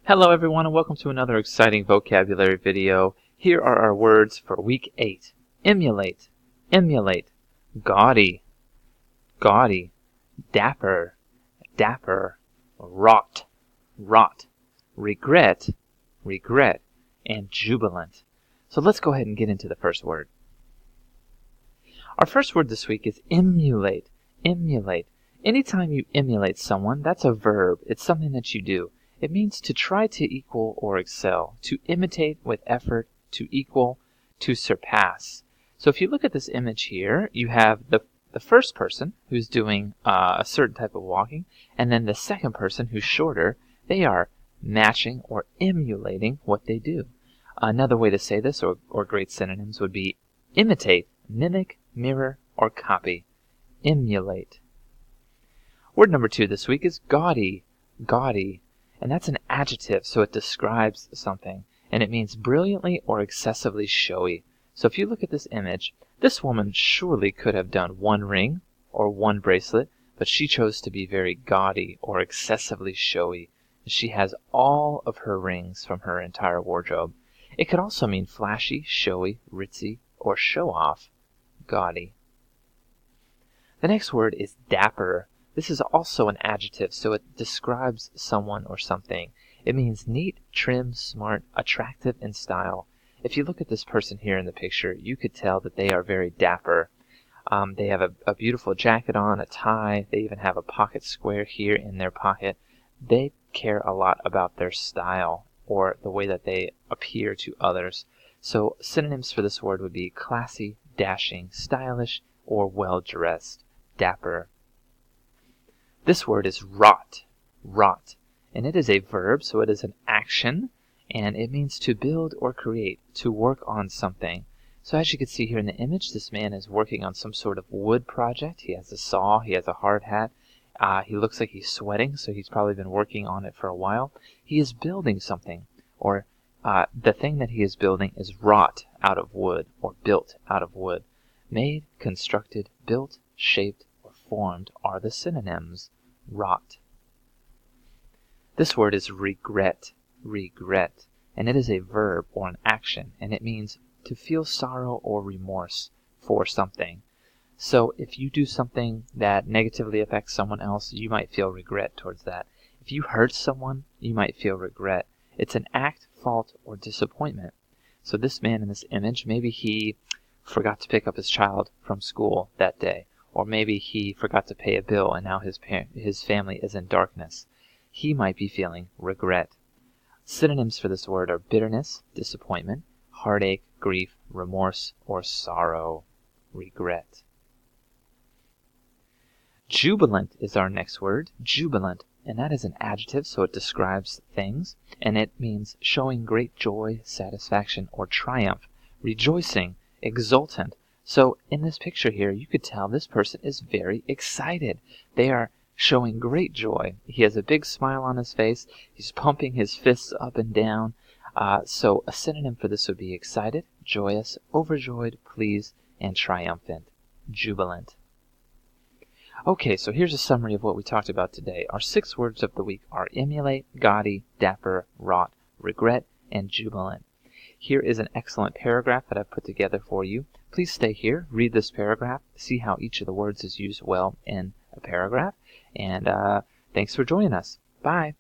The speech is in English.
Hello everyone and welcome to another exciting vocabulary video. Here are our words for week 8. Emulate, emulate. Gaudy, gaudy. Dapper, dapper. Wrought, wrought. Regret, regret. And jubilant. So let's go ahead and get into the first word. Our first word this week is emulate, emulate. Anytime you emulate someone, that's a verb. It's something that you do. It means to try to equal or excel, to imitate with effort, to equal, to surpass. So if you look at this image here, you have the first person who's doing a certain type of walking, and then the second person who's shorter. They are matching or emulating what they do. Another way to say this, or great synonyms, would be imitate, mimic, mirror, or copy. Emulate. Word number 2 this week is gaudy, gaudy. And that's an adjective, so it describes something, and it means brilliantly or excessively showy. So if you look at this image, this woman surely could have done one ring or one bracelet, but she chose to be very gaudy or excessively showy. She has all of her rings from her entire wardrobe. It could also mean flashy, showy, ritzy, or show off. Gaudy. The next word is dapper. This is also an adjective, so it describes someone or something. It means neat, trim, smart, attractive in style. If you look at this person here in the picture, you could tell that they are very dapper. They have a beautiful jacket on, a tie. They even have a pocket square here in their pocket. They care a lot about their style or the way that they appear to others. So synonyms for this word would be classy, dashing, stylish, or well-dressed. Dapper. This word is wrought, wrought, and it is a verb, so it is an action, and it means to build or create, to work on something. So as you can see here in the image, this man is working on some sort of wood project. He has a saw, he has a hard hat, he looks like he's sweating, so he's probably been working on it for a while. He is building something, or the thing that he is building is wrought out of wood, or built out of wood. Made, constructed, built, shaped, or formed are the synonyms. Wrought. This word is regret, regret, and it is a verb or an action, and it means to feel sorrow or remorse for something. So if you do something that negatively affects someone else, you might feel regret towards that. If you hurt someone, you might feel regret. It's an act, fault, or disappointment. So this man in this image, maybe he forgot to pick up his child from school that day. Or maybe he forgot to pay a bill and now his family is in darkness. He might be feeling regret. Synonyms for this word are bitterness, disappointment, heartache, grief, remorse, or sorrow. Regret. Jubilant is our next word. Jubilant. And that is an adjective, so it describes things. And it means showing great joy, satisfaction, or triumph. Rejoicing, exultant. So in this picture here, you could tell this person is very excited. They are showing great joy. He has a big smile on his face. He's pumping his fists up and down. So a synonym for this would be excited, joyous, overjoyed, pleased, and triumphant. Jubilant. Okay, so here's a summary of what we talked about today. Our 6 words of the week are emulate, gaudy, dapper, wrought, regret, and jubilant. Here is an excellent paragraph that I've put together for you. Please stay here, read this paragraph, see how each of the words is used well in a paragraph, and thanks for joining us. Bye.